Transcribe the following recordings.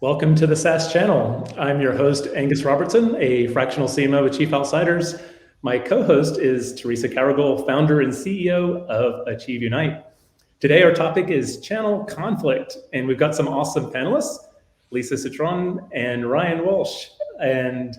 Welcome to the SaaS channel. I'm your host, Angus Robertson, a fractional CMO with Chief Outsiders. My co-host is Teresa Carrigal, founder and CEO of Achieve Unite. Today, our topic is channel conflict, and we've got some awesome panelists, Lisa Citron and Ryan Walsh. And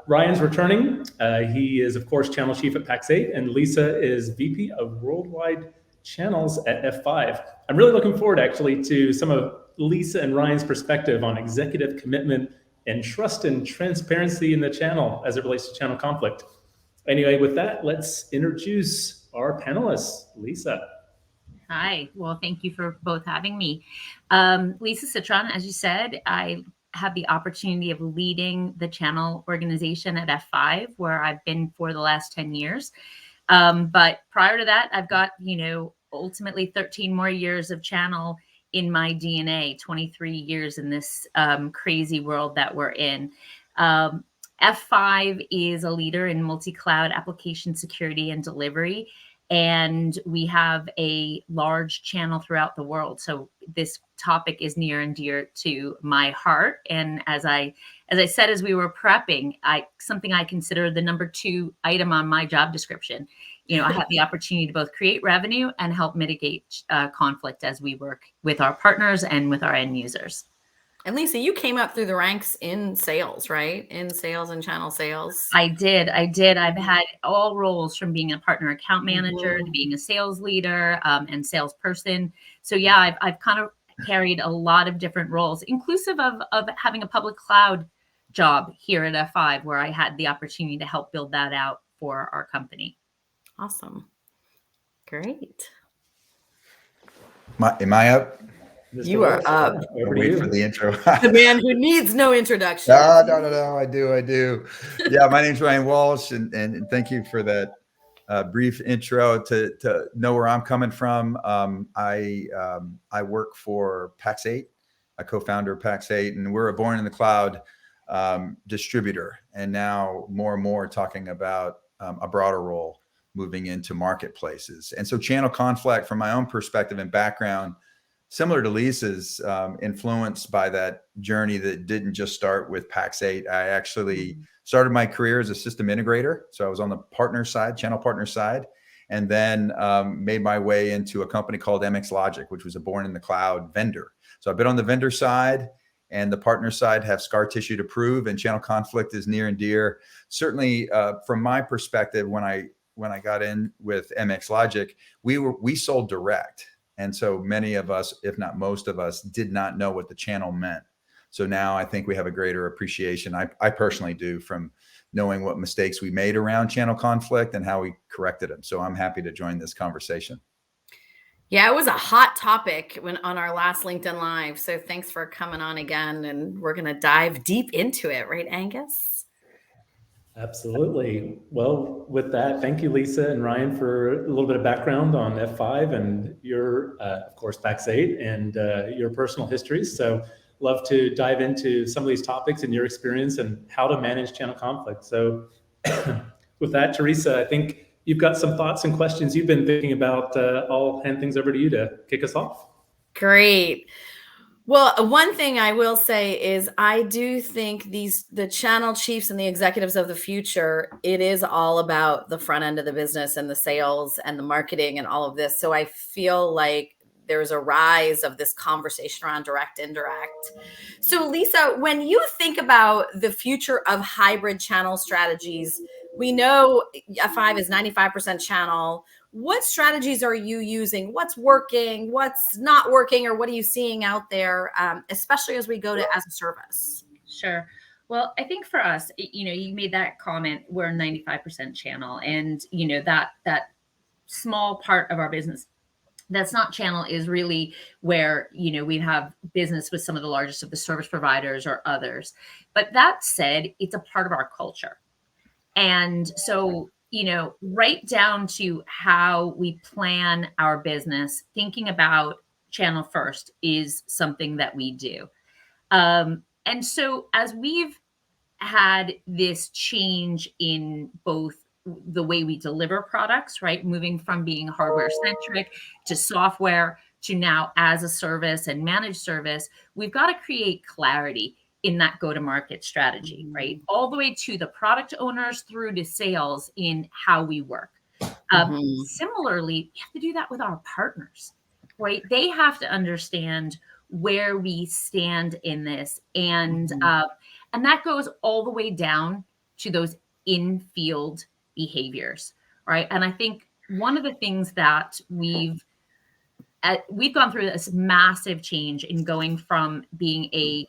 Ryan's returning. He is, of course, channel chief at Pax8, and Lisa is VP of Worldwide Channels at F5. I'm really looking forward, actually, to some of Lisa and Ryan's perspective on executive commitment and trust and transparency in the channel as it relates to channel conflict. Anyway, with that, let's introduce our panelists. Lisa. Hi, well, thank you for both having me. Lisa Citron, as you said, I have the opportunity of leading the channel organization at F5, where I've been for the last 10 years. But prior to that, I've got, ultimately 13 more years of channel in my DNA, 23 years in this crazy world that we're in. F5 is a leader in multi-cloud application security and delivery, and we have a large channel throughout the world. So this topic is near and dear to my heart. And as I said, as we were prepping, something I consider the number 2 item on my job description. I have the opportunity to both create revenue and help mitigate conflict as we work with our partners and with our end users. And Lisa, you came up through the ranks in sales, right? In sales and channel sales. I did. I've had all roles, from being a partner account manager to being a sales leader and salesperson. So yeah, I've kind of carried a lot of different roles, inclusive of having a public cloud job here at F5, where I had the opportunity to help build that out for our company. Awesome. Great. Am I up? You are up. Wait for the intro. The man who needs no introduction. No. I do. Yeah, my name's Ryan Walsh, and thank you for that brief intro to know where I'm coming from. I work for Pax8, a co-founder of Pax8, and we're a born in the cloud distributor, and now more and more talking about a broader role moving into marketplaces. And so channel conflict, from my own perspective and background, similar to Lisa's, influenced by that journey that didn't just start with Pax8. I actually started my career as a system integrator. So I was on the partner side, channel partner side, and then made my way into a company called MX Logic, which was a born in the cloud vendor. So I've been on the vendor side and the partner side, have scar tissue to prove, and channel conflict is near and dear. Certainly from my perspective, when I got in with MX Logic, we sold direct. And so many of us, if not most of us, did not know what the channel meant. So now I think we have a greater appreciation. I personally do, from knowing what mistakes we made around channel conflict and how we corrected them. So I'm happy to join this conversation. Yeah, it was a hot topic on our last LinkedIn Live. So thanks for coming on again. And we're going to dive deep into it, right, Angus? Absolutely. Well, with that, thank you, Lisa and Ryan, for a little bit of background on F5 and your, of course, Pax8 and your personal histories. So love to dive into some of these topics and your experience and how to manage channel conflict. So with that, Teresa, I think you've got some thoughts and questions you've been thinking about. I'll hand things over to you to kick us off. Great. Well, one thing I will say is I do think the channel chiefs and the executives of the future, it is all about the front end of the business and the sales and the marketing and all of this. So I feel like there's a rise of this conversation around direct, indirect. So Lisa, when you think about the future of hybrid channel strategies, we know F5 is 95% channel. What strategies are you using? What's working? What's not working? Or what are you seeing out there, especially as we go to as a service? Sure. Well, I think for us, you made that comment, we're 95% channel, and that small part of our business that's not channel is really where, we have business with some of the largest of the service providers or others. But that said, it's a part of our culture. And so, right down to how we plan our business, thinking about channel first is something that we do. And so as we've had this change in both the way we deliver products, right? Moving from being hardware centric to software, to now as a service and managed service, we've got to create clarity in that go-to-market strategy, right? All the way to the product owners through to sales in how we work. Similarly, we have to do that with our partners, right? They have to understand where we stand in this, and that goes all the way down to those in-field behaviors, right? And I think one of the things that we've gone through this massive change in going from being a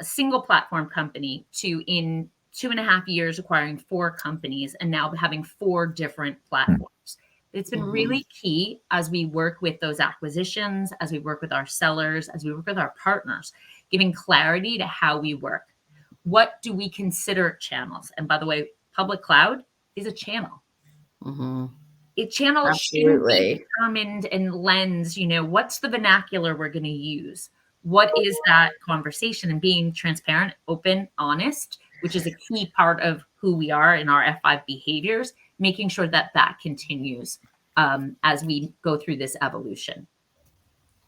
single platform company to, in 2.5 years, acquiring 4 companies and now having 4 different platforms. It's been really key as we work with those acquisitions, as we work with our sellers, as we work with our partners, giving clarity to how we work. What do we consider channels? And by the way, public cloud is a channel. A channel shouldn't be determined and lens, what's the vernacular we're going to use? What is that conversation? And being transparent, open, honest, which is a key part of who we are in our F5 behaviors, making sure that that continues as we go through this evolution.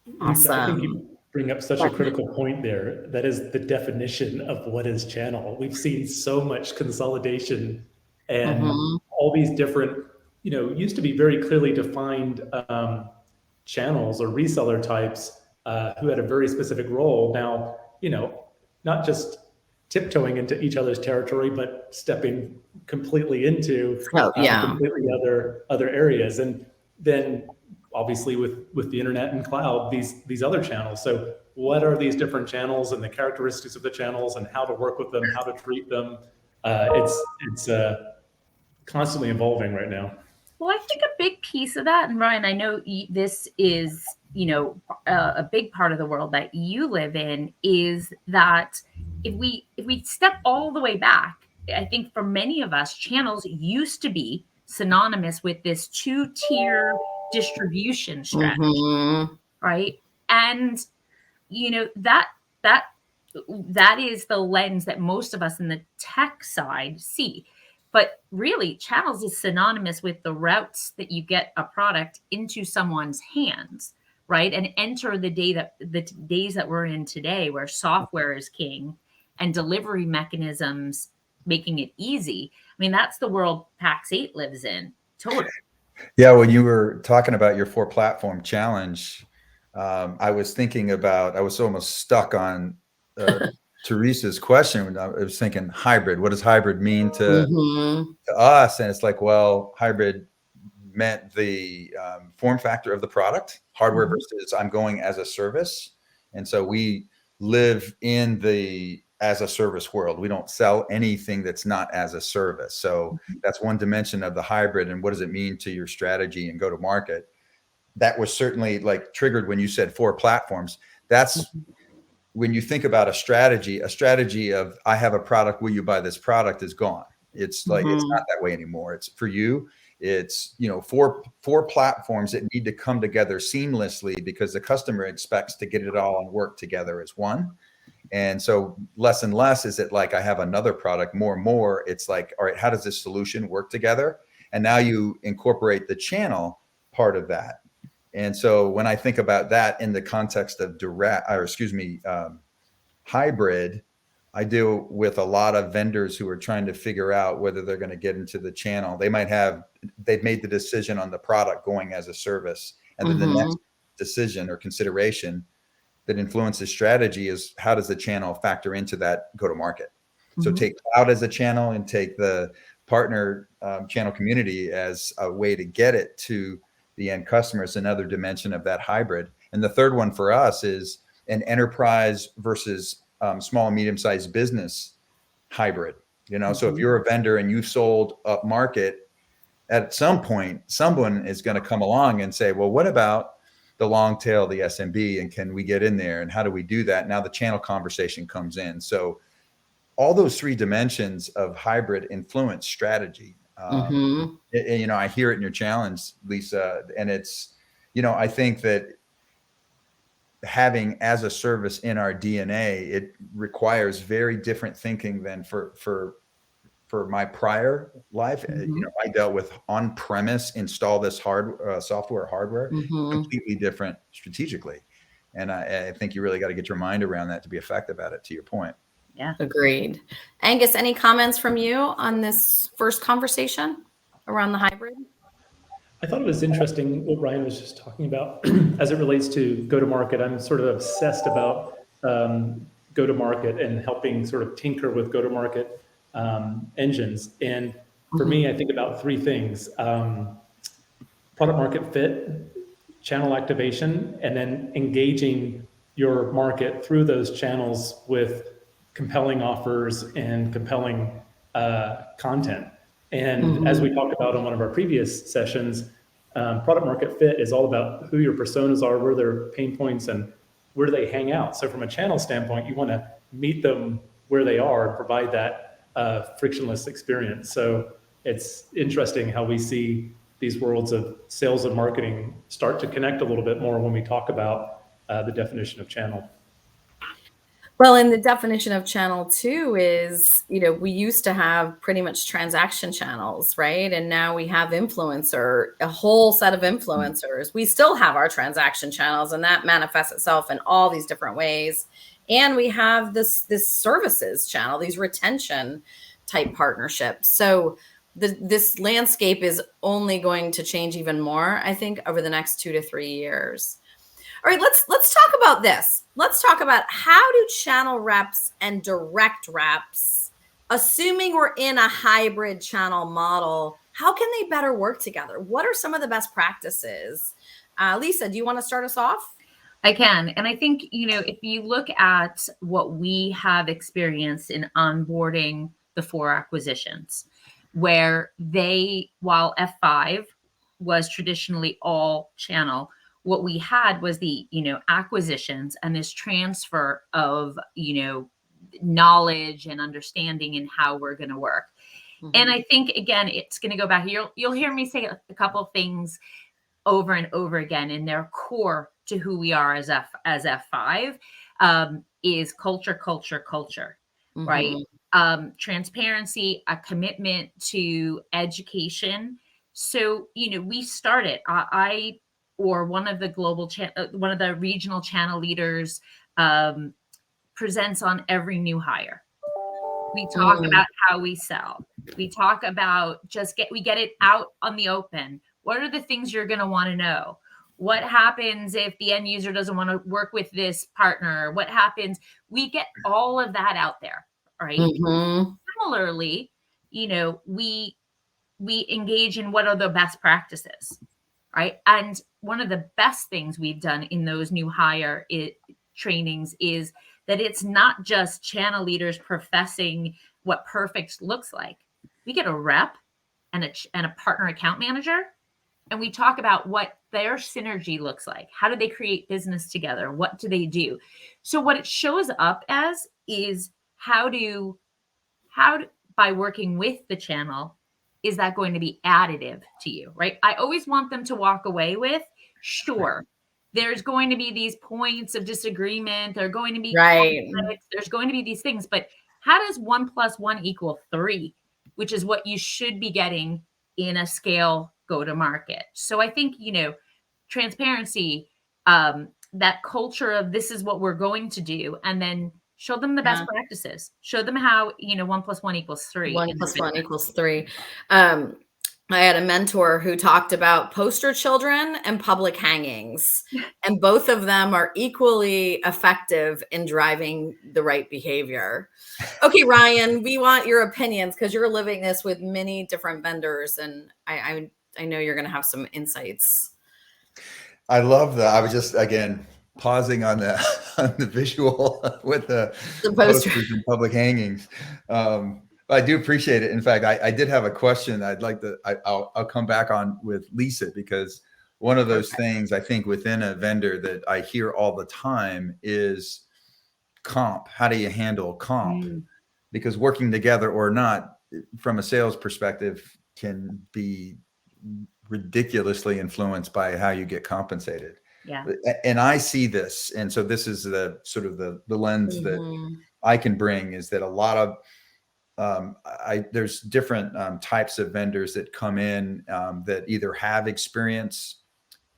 Lisa, I think you bring up such a critical point there. That is the definition of what is channel. We've seen so much consolidation and all these different, used to be very clearly defined channels or reseller types who had a very specific role. Now, not just tiptoeing into each other's territory, but stepping completely into completely other areas. And then obviously with the internet and cloud, these other channels. So what are these different channels and the characteristics of the channels and how to work with them, how to treat them? It's constantly evolving right now. Well, I think a big piece of that, and Ryan, I know this is, a big part of the world that you live in, is that if we step all the way back, I think for many of us, channels used to be synonymous with this 2-tier distribution strategy, right? And that is the lens that most of us in the tech side see. But really, channels is synonymous with the routes that you get a product into someone's hands, right? And enter the days that we're in today, where software is king and delivery mechanisms making it easy. I mean, that's the world PAX 8 lives in. Totally. Yeah, when you were talking about your 4-platform challenge, I was almost stuck on Teresa's question. I was thinking hybrid. What does hybrid mean to us? And it's like, well, hybrid meant the form factor of the product, hardware versus I'm going as a service. And so we live in the as a service world. We don't sell anything that's not as a service. So that's one dimension of the hybrid. And what does it mean to your strategy and go to market? That was certainly like triggered when you said 4 platforms. That's when you think about a strategy of I have a product, will you buy this product, is gone. It's like, it's not that way anymore. It's for you. It's, four platforms that need to come together seamlessly because the customer expects to get it all and work together as one. And so less and less is it like I have another product, more and more it's like, all right, how does this solution work together? And now you incorporate the channel part of that. And so when I think about that in the context of hybrid, I deal with a lot of vendors who are trying to figure out whether they're going to get into the channel. They've made the decision on the product going as a service. And then the next decision or consideration that influences strategy is how does the channel factor into that go-to-market? So take cloud as a channel and take the partner channel community as a way to get it to the end customers, another dimension of that hybrid. And the third one for us is an enterprise versus small and medium-sized business hybrid. So if you're a vendor and you've sold up market, at some point, someone is going to come along and say, well, what about the long tail, the SMB, and can we get in there? And how do we do that? Now the channel conversation comes in. So all those 3 dimensions of hybrid influence strategy. I hear it in your challenge, Lisa, and it's, I think that having as a service in our DNA, it requires very different thinking than for for my prior life, I dealt with on-premise, install this hardware, completely different strategically. And I think you really got to get your mind around that to be effective at it, to your point. Yeah. Agreed. Angus, any comments from you on this first conversation around the hybrid? I thought it was interesting what Ryan was just talking about as it relates to go-to-market. I'm sort of obsessed about go-to-market and helping sort of tinker with go-to-market engines. And for me, I think about three things: product market fit, channel activation, and then engaging your market through those channels with compelling offers and compelling content. And as we talked about on one of our previous sessions, product market fit is all about who your personas are, where their pain points, and where they hang out. So from a channel standpoint, you want to meet them where they are and provide that frictionless experience. So it's interesting how we see these worlds of sales and marketing start to connect a little bit more when we talk about the definition of channel. Well, and the definition of channel too is, we used to have pretty much transaction channels, right? And now we have a whole set of influencers. We still have our transaction channels, and that manifests itself in all these different ways. And we have this services channel, these retention type partnerships. So this landscape is only going to change even more, I think, over the next 2 to 3 years. All right, let's talk about this. Let's talk about how do channel reps and direct reps, assuming we're in a hybrid channel model, how can they better work together? What are some of the best practices? Lisa, do you want to start us off? I can. And I think, if you look at what we have experienced in onboarding the 4 acquisitions, where while F5 was traditionally all channel, what we had was the, acquisitions and this transfer of, knowledge and understanding in how we're going to work. And I think, again, it's going to go back. You'll hear me say a couple of things over and over again, and they're core to who we are as F5, is culture, right? Transparency, a commitment to education. So, we started, or one of the regional channel leaders presents on every new hire. We talk about how we sell. We talk about we get it out on the open. What are the things you're going to want to know? What happens if the end user doesn't want to work with this partner? What happens? We get all of that out there, right? Similarly, we engage in what are the best practices, right? And one of the best things we've done in those new hire trainings is that it's not just channel leaders professing what perfect looks like. We get a rep and a partner account manager, and we talk about what their synergy looks like. How do they create business together? What do they do? So what it shows up as is how by working with the channel, is that going to be additive to you, right? I always want them to walk away with, sure, there's going to be these points of disagreement. There are going to be conflicts. There's going to be these things, but how does 1 + 1 = 3, which is what you should be getting in a scale go-to-market? So I think, transparency, that culture of this is what we're going to do, and then show them the best practices. Show them how, 1 + 1 = 3. 1 + 1 = 3. I had a mentor who talked about poster children and public hangings, and both of them are equally effective in driving the right behavior. Okay, Ryan, we want your opinions because you're living this with many different vendors, and I know you're going to have some insights. I love that. I was just, again, pausing on the visual with the posters and public hangings. I do appreciate it. In fact, I did have a question I'd like to, I'll come back on with Lisa, because one of those things I think within a vendor that I hear all the time is comp. How do you handle comp? Because working together or not, from a sales perspective, can be ridiculously influenced by how you get compensated. Yeah. And I see this. And so this is the sort of the lens that I can bring, is that a lot of there's different types of vendors that come in that either have experience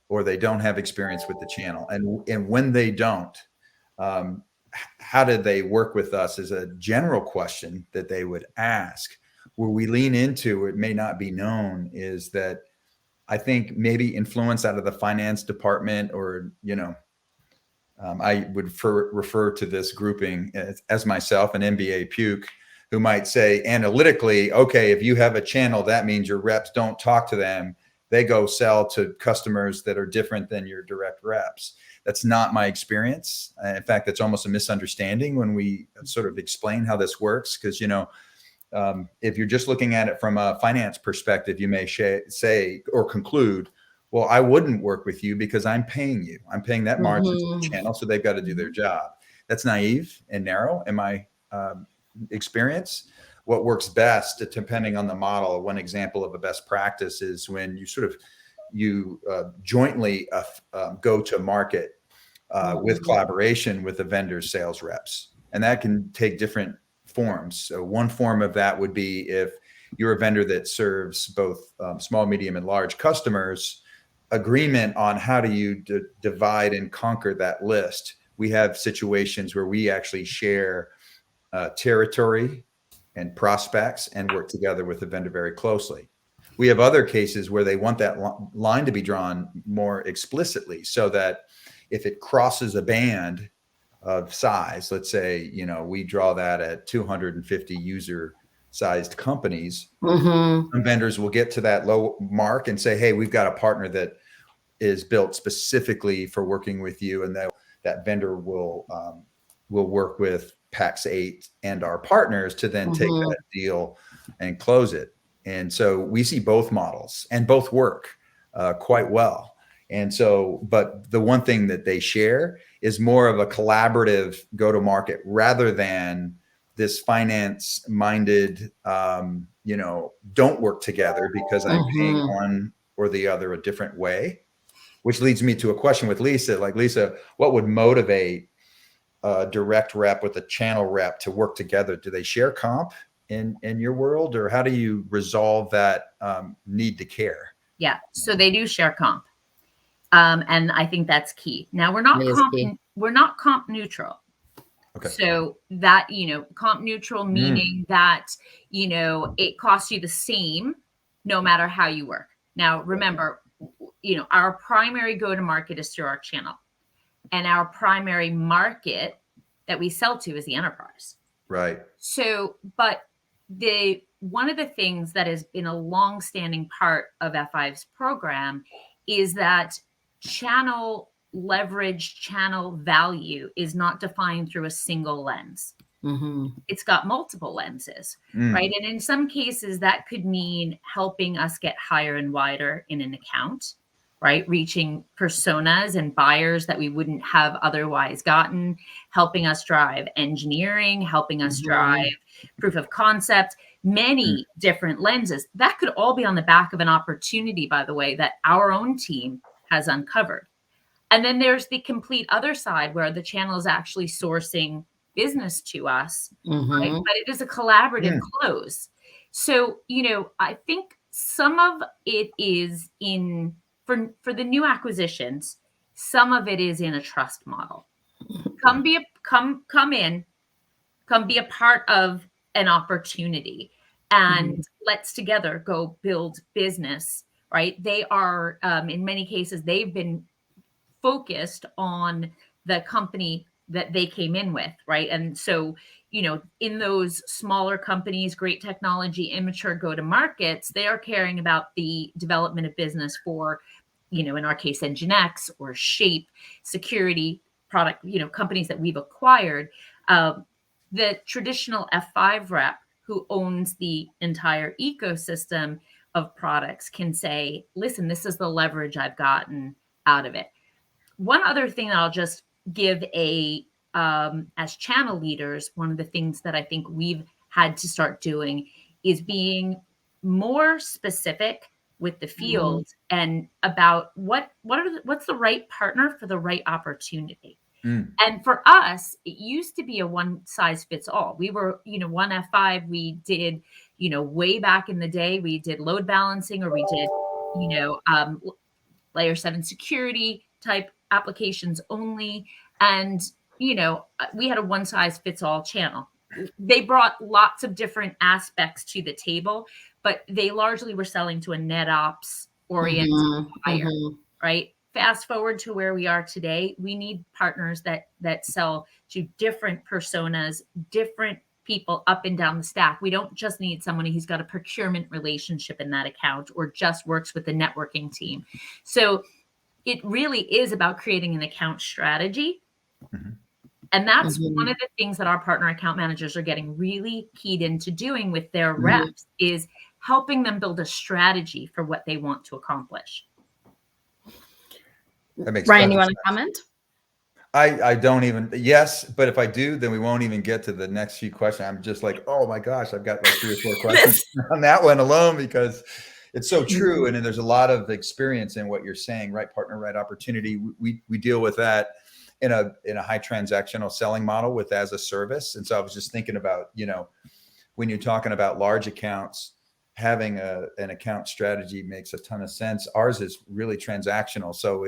or they don't have experience with the channel. And when they don't, how did they work with us is a general question that they would ask. Where we lean into, it may not be known, is that I think maybe influence out of the finance department, or, I would refer to this grouping as myself, an MBA puke, who might say analytically, okay, if you have a channel, that means your reps don't talk to them. They go sell to customers that are different than your direct reps. That's not my experience. In fact, it's almost a misunderstanding when we sort of explain how this works. Because, if you're just looking at it from a finance perspective, you may say or conclude, well, I wouldn't work with you because I'm paying you. I'm paying that margin to the channel, so they've got to do their job. That's naive and narrow in my experience. What works best, depending on the model, one example of a best practice is when you jointly go to market with collaboration with the vendor's sales reps. And that can take different forms. So one form of that would be if you're a vendor that serves both small, medium, and large customers, agreement on how do you divide and conquer that list. We have situations where we actually share territory and prospects and work together with the vendor very closely. We have other cases where they want that line to be drawn more explicitly, so that if it crosses a band of size, let's say, we draw that at 250 user sized companies, some vendors will get to that low mark and say, hey, we've got a partner that is built specifically for working with you. And that vendor will work with PAX 8 and our partners to then take that deal and close it. And so we see both models, and both work quite well. And so, but the one thing that they share is more of a collaborative go-to-market rather than this finance-minded, don't work together because I'm paying one or the other a different way. Which leads me to a question with Lisa. Like, Lisa, what would motivate a direct rep with a channel rep to work together? Do they share comp in your world, or how do you resolve that need to care? Yeah, so they do share comp. And I think that's key. Now we're not comp neutral. Okay. So that, comp neutral meaning that, it costs you the same no matter how you work. Now, remember, our primary go-to-market is through our channel, and our primary market that we sell to is the enterprise. Right. So, but one of the things that has been a long-standing part of F5's program is that channel leverage, channel value is not defined through a single lens. It's got multiple lenses, right? And in some cases, that could mean helping us get higher and wider in an account, right? Reaching personas and buyers that we wouldn't have otherwise gotten, helping us drive engineering, helping us drive proof of concept, many different lenses. That could all be on the back of an opportunity, by the way, that our own team has uncovered. And then there's the complete other side where the channel is actually sourcing business to us, right? But it is a collaborative close. So, I think some of it is for the new acquisitions, some of it is in a trust model. Come be a part of an opportunity, and let's together go build business, right? They are, in many cases, they've been focused on the company that they came in with, right? And so, in those smaller companies, great technology, immature go-to-markets, they are caring about the development of business for, in our case, NGINX or Shape, security product, companies that we've acquired. The traditional F5 rep who owns the entire ecosystem of products can say, listen, this is the leverage I've gotten out of it. One other thing that I'll just give as channel leaders, one of the things that I think we've had to start doing is being more specific with the field and about what's the right partner for the right opportunity. And for us, it used to be a one size fits all. We were, one F5, we did, way back in the day, we did load balancing, or we did, layer 7 security type applications only. And, we had a one size fits all channel. They brought lots of different aspects to the table, but they largely were selling to a NetOps oriented buyer, right? Fast forward to where we are today, we need partners that sell to different personas, different people up and down the stack. We don't just need someone who's got a procurement relationship in that account or just works with the networking team. So it really is about creating an account strategy. And that's one of the things that our partner account managers are getting really keyed into doing with their reps, is helping them build a strategy for what they want to accomplish. That makes Ryan, you want sense. to comment? I don't even, yes, but if I do, then we won't even get to the next few questions. I'm just like, oh my gosh, I've got like 3 or 4 questions on that one alone, because it's so true. And then there's a lot of experience in what you're saying, right? Partner, right opportunity. We deal with that in a high transactional selling model with as a service. And so I was just thinking about, when you're talking about large accounts, having an account strategy makes a ton of sense. Ours is really transactional. So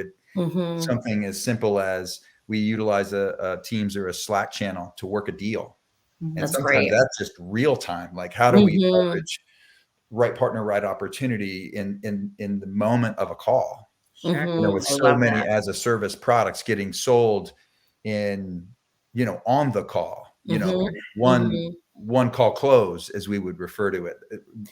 something as simple as we utilize a Teams or a Slack channel to work a deal. And That's sometimes great. that's just real time. Like, how do we leverage right partner, right opportunity in the moment of a call? Sure. With so many as a service products getting sold in, on the call, one call close, as we would refer to it.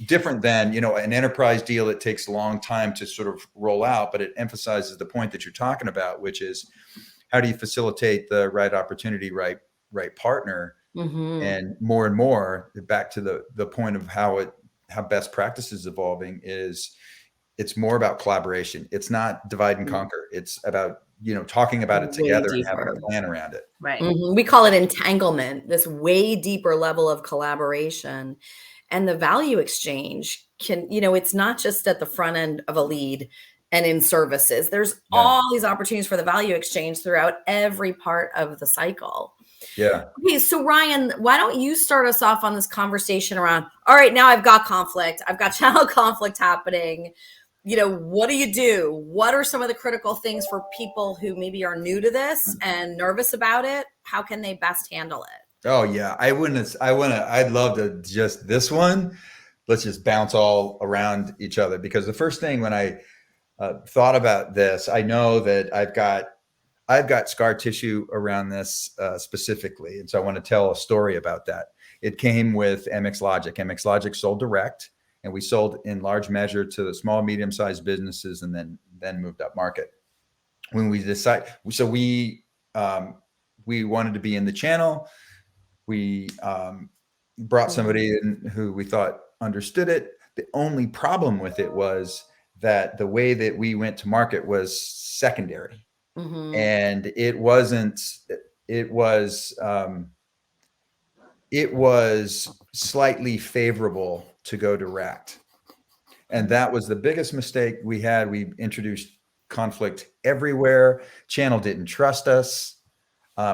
Different than, an enterprise deal, it takes a long time to sort of roll out, but it emphasizes the point that you're talking about, which is, how do you facilitate the right opportunity, right partner? And more back to the point of how best practice is evolving, is it's more about collaboration. It's not divide and conquer. It's about, talking about it together and having a plan around it. Right. We call it entanglement, this way deeper level of collaboration. And the value exchange can, it's not just at the front end of a lead and in services. There's all these opportunities for the value exchange throughout every part of the cycle. Yeah. Okay, so Ryan, why don't you start us off on this conversation around, all right, now I've got conflict. I've got channel conflict happening. What do you do? What are some of the critical things for people who maybe are new to this and nervous about it? How can they best handle it? Oh yeah. I'd love to just this one. Let's just bounce all around each other, because the first thing when I thought about this, I know that I've got scar tissue around this specifically. And so I want to tell a story about that. It came with MX Logic. MX Logic sold direct, and we sold in large measure to the small, medium-sized businesses, and then moved up market. When we decided, so we wanted to be in the channel. We brought somebody in who we thought understood it. The only problem with it was that the way that we went to market was secondary. And it wasn't, it was slightly favorable to go direct. And that was the biggest mistake we had. We introduced conflict everywhere. Channel didn't trust us.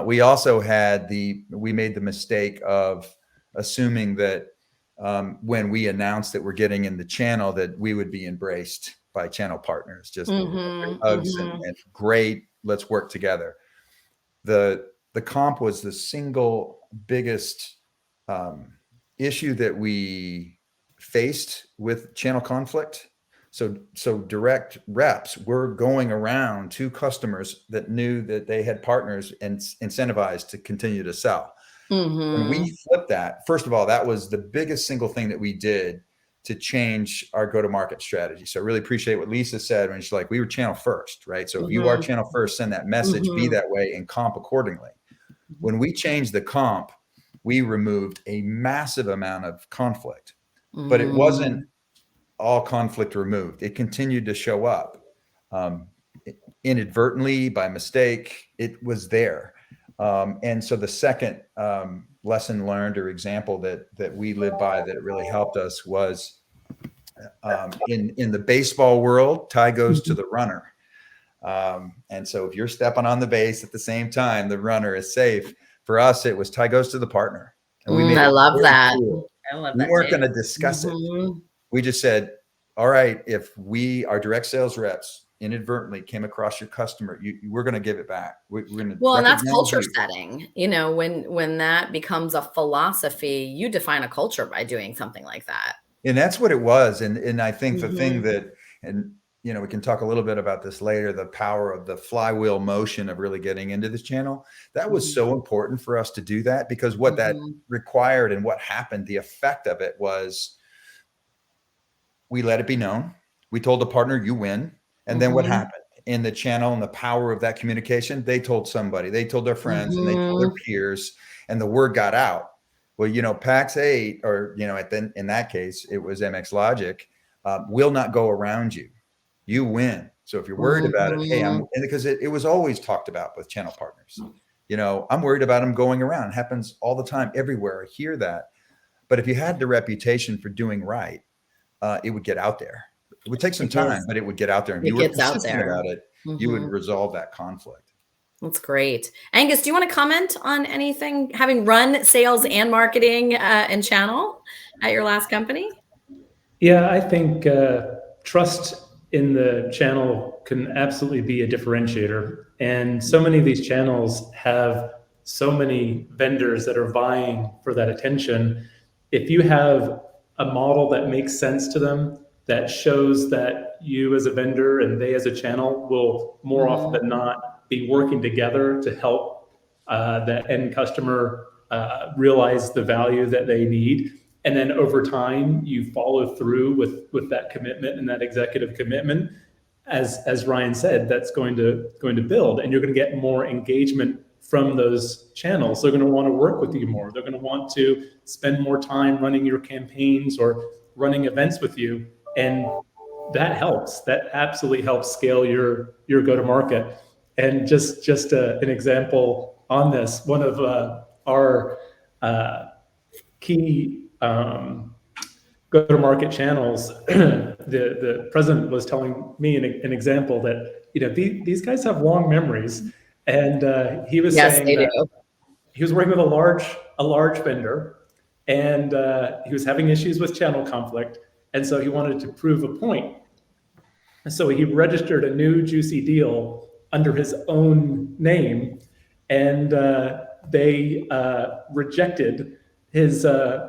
We also we made the mistake of assuming that when we announced that we're getting in the channel, that we would be embraced by channel partners, just hugs and great, let's work together. The comp was the single biggest issue that we faced with channel conflict. So direct reps were going around to customers that knew that they had partners and incentivized to continue to sell. When we flipped that, first of all, that was the biggest single thing that we did to change our go-to-market strategy. So I really appreciate what Lisa said when she's like, we were channel first, right? So if you are channel first, send that message, be that way, and comp accordingly. When we changed the comp, we removed a massive amount of conflict, but it wasn't all conflict removed. It continued to show up inadvertently, by mistake. It was there. And so the second lesson learned or example that we live by that really helped us was in the baseball world, tie goes to the runner. And so if you're stepping on the base at the same time, the runner is safe. For us, it was tie goes to the partner. And we made I it love very that. clear. I love We that weren't too. going to discuss it. Mhm. We just said, all right, if our direct sales reps inadvertently came across your customer, we're going to give it back. We're going to Well, and that's recognize culture you. setting. You know, when that becomes a philosophy, you define a culture by doing something like that. And that's what it was. And I think the thing Mhm. that, and you know, we can talk a little bit about this later, the power of the flywheel motion of really getting into this channel. That was so important for us to do that, because what that required and what happened, the effect of it was, we let it be known. We told the partner, you win. And then what happened in the channel and the power of that communication? They told somebody, they told their friends, and they told their peers, and the word got out. Well, you know, PAX 8, or, you know, in that case, it was MX Logic, will not go around you. You win. So if you're worried about it, hey, and because it was always talked about with channel partners. You know, I'm worried about them going around. It happens all the time, everywhere. I hear that. But if you had the reputation for doing right, it would get out there. It would take some time, but it would get out there. And if you were consistent about it, you would resolve that conflict. That's great. Angus, do you want to comment on anything, having run sales and marketing and channel at your last company? Yeah, I think trust in the channel can absolutely be a differentiator. And so many of these channels have so many vendors that are vying for that attention. If you have a model that makes sense to them, that shows that you as a vendor and they as a channel will more often than not be working together to help that end customer realize the value that they need. And then over time, you follow through with that commitment and that executive commitment. As Ryan said, that's going to build, and you're going to get more engagement from those channels. They're going to want to work with you more. They're going to want to spend more time running your campaigns or running events with you, and that helps. That absolutely helps scale your go-to-market. And just an example on this, one of our key go-to-market channels, the president was telling me an example that, you know, these guys have long memories, and he was saying that he was working with a large vendor, and he was having issues with channel conflict, and so he wanted to prove a point. And so he registered a new juicy deal under his own name, and they rejected his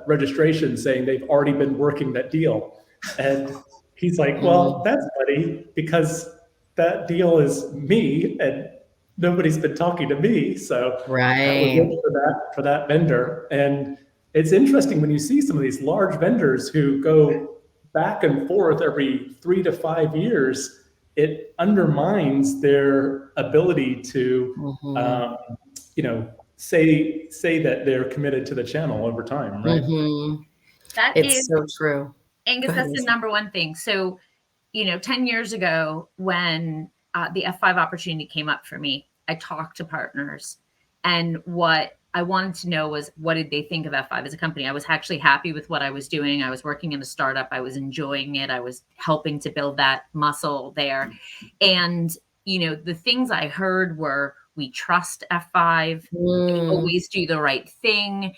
registration, saying they've already been working that deal. And he's like, well, that's funny, because that deal is me, and nobody's been talking to me. So that was it for that vendor. And it's interesting when you see some of these large vendors who go back and forth every 3 to 5 years, it undermines their ability to, you know, say that they're committed to the channel over time, right? It's so true. Angus, that's the number one thing. So, you know, 10 years ago, when the F5 opportunity came up for me, I talked to partners, and what I wanted to know was, what did they think of F5 as a company? I was actually happy with what I was doing. I was working in a startup. I was enjoying it. I was helping to build that muscle there. And, you know, the things I heard were, we trust F5. They always do the right thing.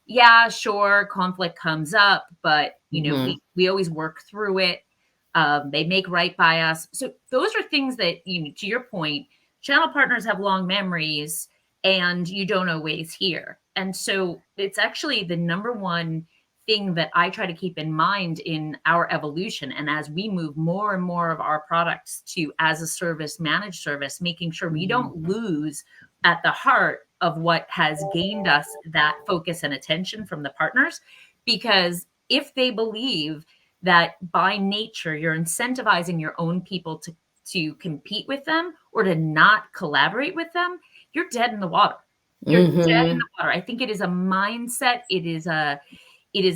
Yeah, sure, conflict comes up, but, you know, we always work through it. They make right by us. So those are things that, you know, to your point, channel partners have long memories, and you don't always hear. And so it's actually the number one thing that I try to keep in mind in our evolution. And as we move more and more of our products to as a service, managed service, making sure we don't lose at the heart of what has gained us that focus and attention from the partners. Because if they believe that by nature you're incentivizing your own people to compete with them or to not collaborate with them, you're dead in the water. You're dead in the water. I think it is a mindset. It is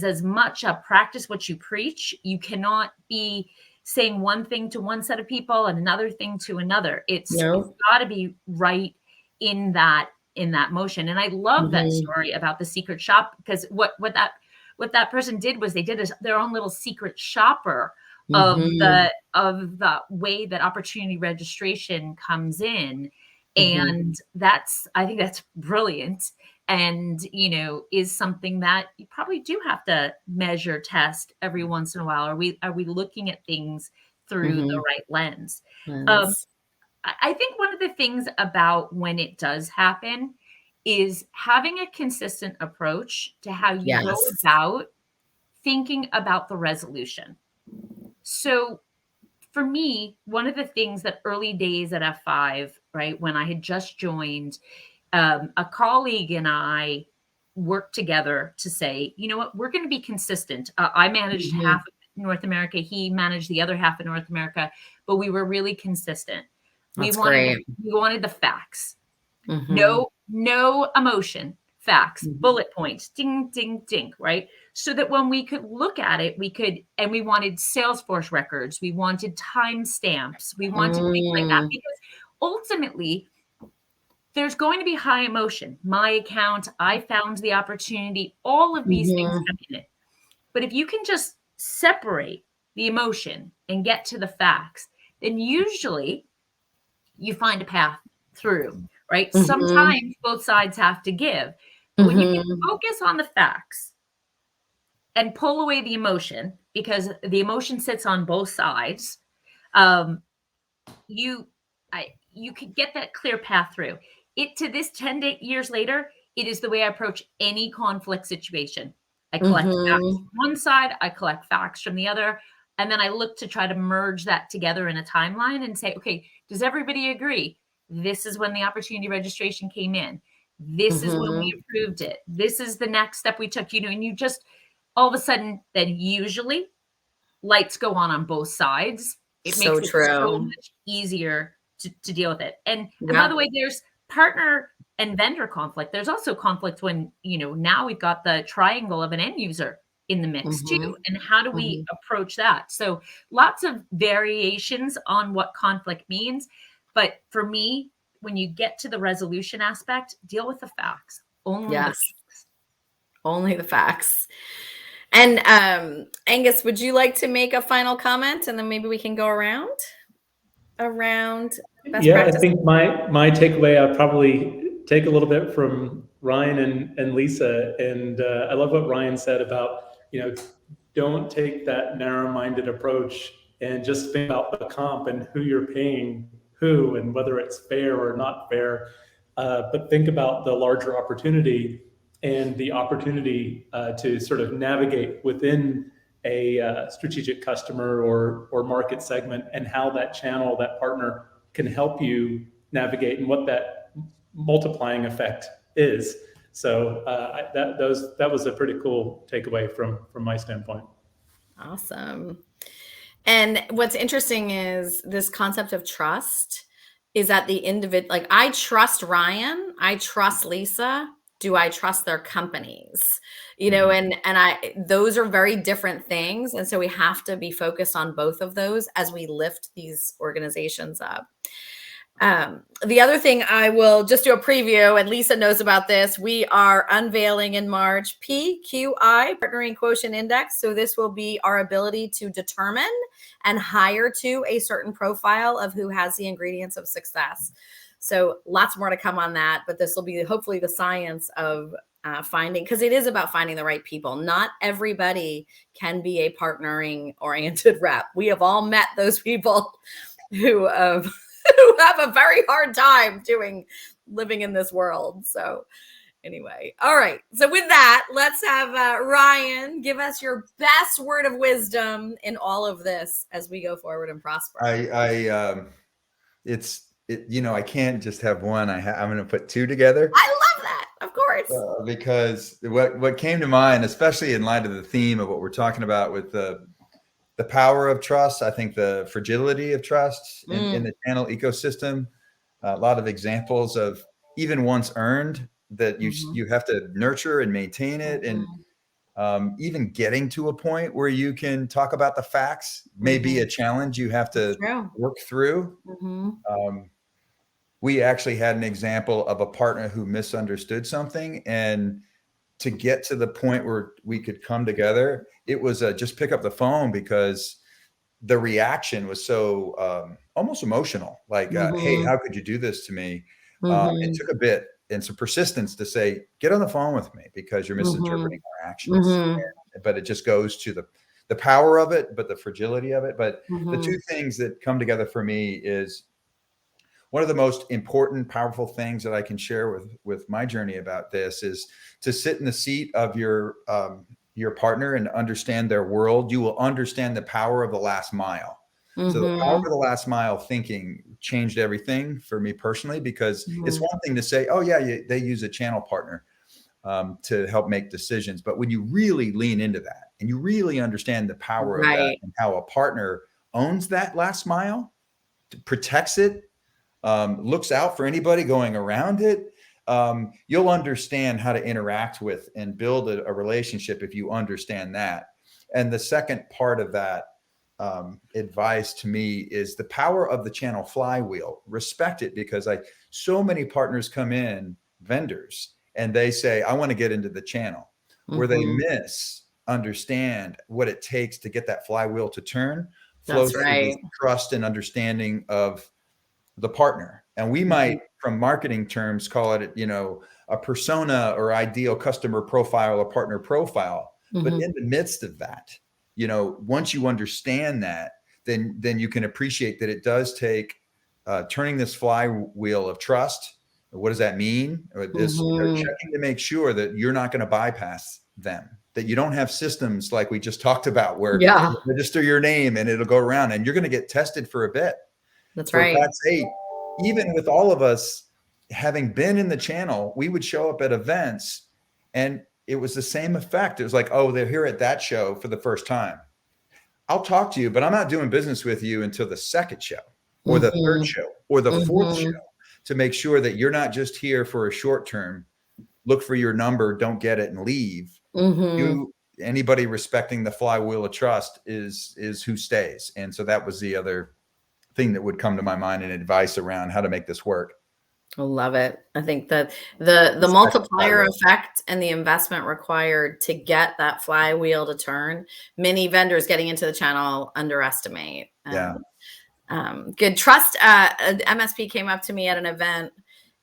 as much a practice what you preach. You cannot be saying one thing to one set of people and another thing to another. It's got to be right in that motion. And I love that story about the secret shop, because what that person did was they did their own little secret shopper of Mhm. the way that opportunity registration comes in. Mhm. And I think that's brilliant. And, is something that you probably do have to measure, test every once in a while. Are we looking at things through the Mhm. right lens? Um, Lens. I think one of the things about when it does happen is having a consistent approach to how you go Yes. about thinking about the resolution. So for me, one of the things that early days at F5, right, when I had just joined, a colleague and I worked together to say, you know what, we're going to be consistent. I managed half Mhm. of North America, he managed the other half of North America, but we were really consistent. We That's wanted great. we wanted the facts. Mhm. No emotion, facts, Mhm. bullet points, ding, ding, ding, right? So that when we could look at it, and we wanted Salesforce records, we wanted timestamps, we wanted things like that, Mm. because ultimately there's going to be high emotion. My account, I found the opportunity, all of these things Mhm. come in it. But if you can just separate the emotion and get to the facts, then usually you find a path through, right? Mhm. Sometimes both sides have to give. But when you can Mhm. focus on the facts and pull away the emotion, because the emotion sits on both sides, um, you you could get that clear path through. It to this 10 years later, it is the way I approach any conflict situation. I collect facts Mhm. from one side, I collect facts from the other, and then I look to try to merge that together in a timeline and say, okay, does everybody agree? This is when the opportunity registration came in. This is when we Mhm. approved it. This is the next step we took, and you just all of a sudden, then usually lights go on both sides. It So makes it so true. much easier to deal with it. And by Yep. the way, there's partner and vendor conflict. There's also conflict when, now we've got the triangle of an end user in the mix too. Mhm. And how do we Mhm. approach that? So lots of variations on what conflict means. But for me, when you get to the resolution aspect, deal with the facts. Only the Yes. facts. Only the facts. And Angus, would you like to make a final comment, and then maybe we can go around best Yeah, I practice? think my takeaway, I'll probably take a little bit from Ryan and Lisa, and I love what Ryan said about, don't take that narrow-minded approach and just think about the comp and who you're paying who and whether it's fair or not fair, but think about the larger opportunity and the opportunity to sort of navigate within a strategic customer or market segment, and how that channel, that partner, can help you navigate and what that multiplying effect is. So that was a pretty cool takeaway from my standpoint. Awesome. And what's interesting is this concept of trust is at the individual. Like, I trust Ryan, I trust Lisa. Do I trust their companies? And those are very different things. And so we have to be focused on both of those as we lift these organizations up. The other thing, I will just do a preview, and Lisa knows about this. We are unveiling in March PQI, Partnering Quotient Index. So this will be our ability to determine and hire to a certain profile of who has the ingredients of success. So lots more to come on that, but this will be hopefully the science of finding, because it is about finding the right people. Not everybody can be a partnering oriented rep. We have all met those people who who have a very hard time living in this world. So anyway, all right. So with that, let's have Ryan give us your best word of wisdom in all of this as we go forward and prosper. I can't just have one. I'm going to put two together. I love that, of course. Because what came to mind, especially in light of the theme of what we're talking about with the power of trust, I think the fragility of trust in the channel ecosystem, a lot of examples of even once earned that you have to nurture and maintain it. And even getting to a point where you can talk about the facts may be a challenge you have to work through. We actually had an example of a partner who misunderstood something, and to get to the point where we could come together, it was just pick up the phone, because the reaction was so almost emotional, like, hey, how could you do this to me? It took a bit and some persistence to say, get on the phone with me because you're misinterpreting our actions. But it just goes to the power of it, but the fragility of it. But the two things that come together for me is one of the most important, powerful things that I can share with my journey about this is to sit in the seat of your partner and understand their world. You will understand the power of the last mile. So the power of the last mile thinking changed everything for me personally, because it's one thing to say, oh yeah, they use a channel partner to help make decisions. But when you really lean into that and you really understand the power of that and how a partner owns that last mile, protects it, looks out for anybody going around it, you'll understand how to interact with and build a relationship if you understand that. And the second part of that advice to me is the power of the channel flywheel. Respect it, because so many partners come in, vendors, and they say, I want to get into the channel, where they understand what it takes to get that flywheel to turn, flow through the trust and understanding of the partner. And we might, from marketing terms, call it, a persona or ideal customer profile or partner profile. But in the midst of that, once you understand that, then you can appreciate that it does take turning this flywheel of trust. What does that mean? Or this checking to make sure that you're not going to bypass them, that you don't have systems like we just talked about where you register your name and it'll go around and you're going to get tested for a bit. That's right. For God's sake, even with all of us having been in the channel, we would show up at events and it was the same effect. It was like, oh, they're here at that show for the first time. I'll talk to you, but I'm not doing business with you until the second show or the third show or the fourth show, to make sure that you're not just here for a short term, look for your number, don't get it and leave. Anybody respecting the flywheel of trust is who stays. And so that was the other thing that would come to my mind and advice around how to make this work. I love it. I think that the multiplier effect and the investment required to get that flywheel to turn, many vendors getting into the channel underestimate. Good. Trust. An MSP came up to me at an event.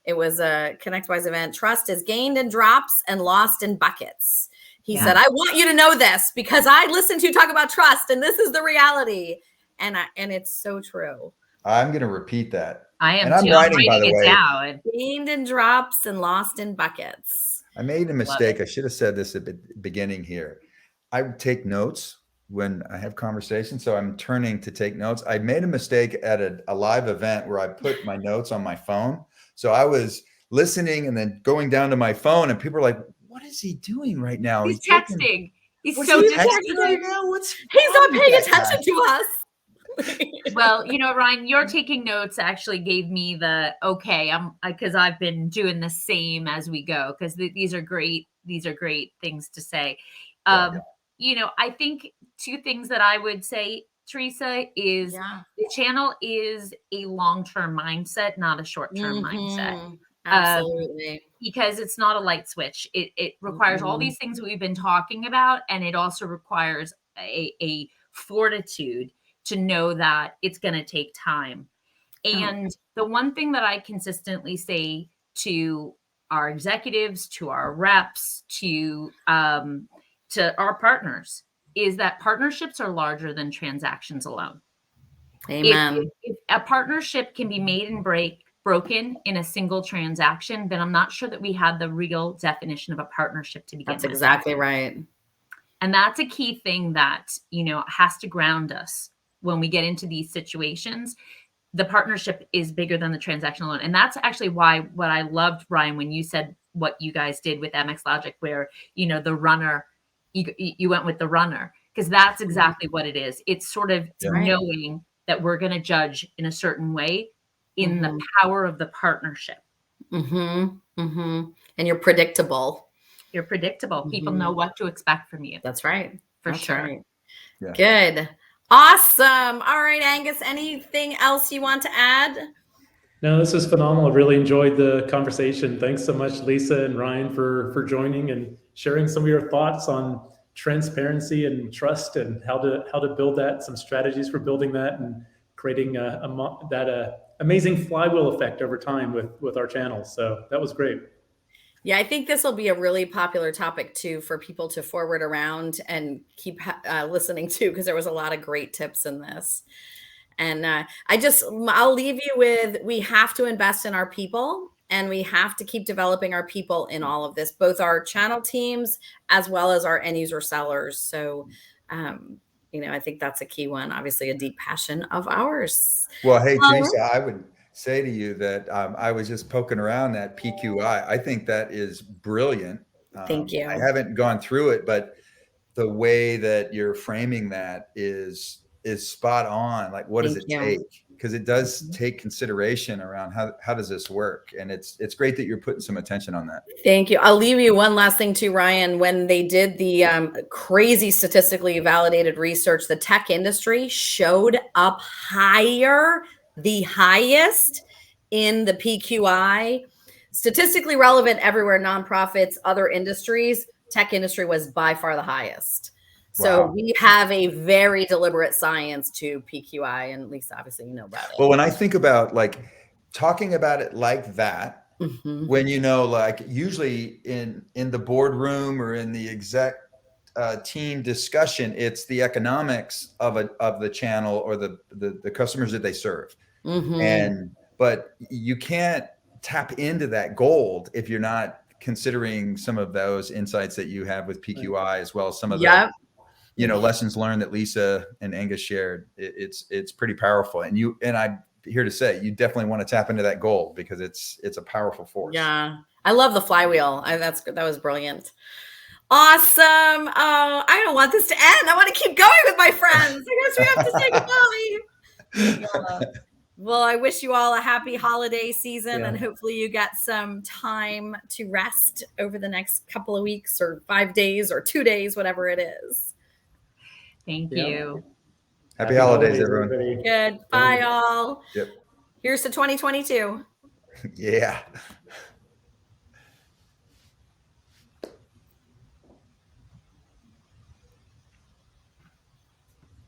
It was a ConnectWise event. Trust is gained in drops and lost in buckets. He said, I want you to know this because I listened to you talk about trust and this is the reality. And it's so true. I'm going to repeat that. I am and I'm too. writing, I'm by the writing way. it down. Gained in drops and lost in buckets. I made a mistake. I should have said this at the beginning here. I take notes when I have conversations, so I'm turning to take notes. I made a mistake at a live event where I put my notes on my phone. So I was listening and then going down to my phone, and people are like, "What is he doing right now? He's texting. He's What's so he distracted texting right now? He's not paying attention to us." Well, Ryan, your taking notes actually gave me the okay. Because I've been doing the same as we go, because these are great things to say. I think two things that I would say, Teresa, is the channel is a long-term mindset, not a short-term mindset. Absolutely. Because it's not a light switch. It requires all these things that we've been talking about, and it also requires a fortitude to know that it's going to take time. And the one thing that I consistently say to our executives, to our reps, to our partners is that partnerships are larger than transactions alone. Amen. If a partnership can be made and broken in a single transaction, then I'm not sure that we had the real definition of a partnership to begin with. That's exactly right. And that's a key thing that, has to ground us when we get into these situations. The partnership is bigger than the transaction alone. And that's actually what I loved, Ryan, when you said what you guys did with MX Logic, where, the runner, you went with the runner, because that's exactly what it is. It's sort of knowing that we're going to judge in a certain way in the power of the partnership. And you're predictable. People know what to expect from you. That's right. For sure. Right. Yeah. Good. Awesome. All right, Angus, anything else you want to add? No, this is phenomenal. I really enjoyed the conversation. Thanks so much, Lisa and Ryan, for joining and sharing some of your thoughts on transparency and trust, and how to build that, some strategies for building that, and creating that amazing flywheel effect over time with our channels. So that was great. Yeah, I think this will be a really popular topic too for people to forward around and keep listening to, because there was a lot of great tips in this. And I'll leave you with, we have to invest in our people, and we have to keep developing our people in all of this, both our channel teams as well as our end user sellers. So, I think that's a key one, obviously a deep passion of ours. Well, hey, Teresa, I would say to you that I was just poking around that PQI. I think that is brilliant. Thank you. I haven't gone through it, but the way that you're framing that is spot on. Like, what does it take? Because it does take consideration around how does this work? And it's great that you're putting some attention on that. Thank you. I'll leave you one last thing too, Ryan. When they did the crazy statistically validated research, the tech industry showed up higher, the highest in the PQI. Statistically relevant everywhere, nonprofits, other industries, tech industry was by far the highest. So we have a very deliberate science to PQI, and Lisa, obviously, you know about it. Well, when I think about like talking about it like that, when like usually in the boardroom or in the exec team discussion, it's the economics of the channel or the customers that they serve, but you can't tap into that gold if you're not considering some of those insights that you have with PQI, as well as some of the lessons learned that Lisa and Angus shared. It's pretty powerful. And I'm here to say, you definitely want to tap into that gold, because it's a powerful force. Yeah. I love the flywheel. That was brilliant. Awesome. Oh, I don't want this to end. I want to keep going with my friends. I guess we have to say goodbye. Well, I wish you all a happy holiday season, and hopefully you get some time to rest over the next couple of weeks or 5 days or 2 days, whatever it is. Thank you. Happy holidays, everyone. Good. Bye, all. Yep. Here's to 2022. Yeah.